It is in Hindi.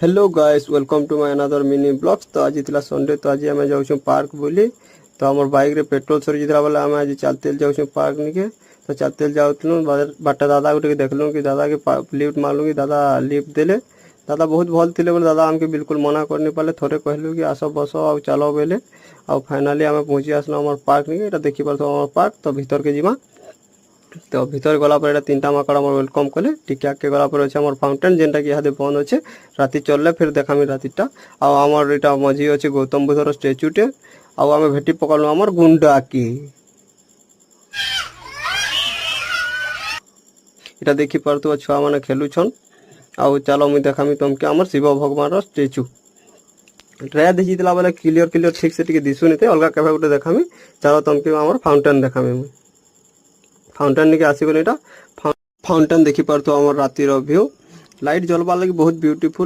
Hello guys, welcome to my another mini blogs. तो आज इतला संडे, तो आज आम जाऊँ पार्क बुली। तो आम बाइक रे पेट्रोल सरी जाता बेले आम आज चलते जाऊँ पार्क निके। तो चलते जाऊँ बाटा दादा गोटे देखलु कि दादा के लिफ्ट मारलु कि दादा लिफ्ट देले। दादा बहुत भल थे बोले दादा आमके बिल्कुल मना कर नहीं पारे। थोड़े कहलु कि आस बस आ चलो बेले आ फाइनाली आम पहुँची आसलु आम पार्क निके। ये देखी पार्थ आम पार्क। तो भीतर के जीमा तो भीतर गलापर तीनटा माकड़ आम वेलकम कले। टिके आगे गलापर अच्छे आम फाउंटेन जेनटा कि इहादे बंद अच्छे। राति चलले फिर देखामी रातिटा। आमर यहाँ मझी अच्छे गौतम बुद्धर स्टेच्यूटे। आम भेटी पकड़लु आमर गुंडा की। इटा देखी पार्थु छुआ मैंने खेलुछन। आउ चलो मुझे देखामी तुमके आमर शिव भगवान स्टेच्यू। ट्राया देखी बेले क्लियर क्लियर ठीक से टिके दिशुनी थे। अलग केवे गोटे देखामी। चलो तुमके आमर फाउंटेन देखामी मुझे। फाउंटेन निके आसीगले। फाउंटेन देखी पार्थु आमर रातिर व्यू। लाइट जलवा लगी बहुत ब्यूटीफुल।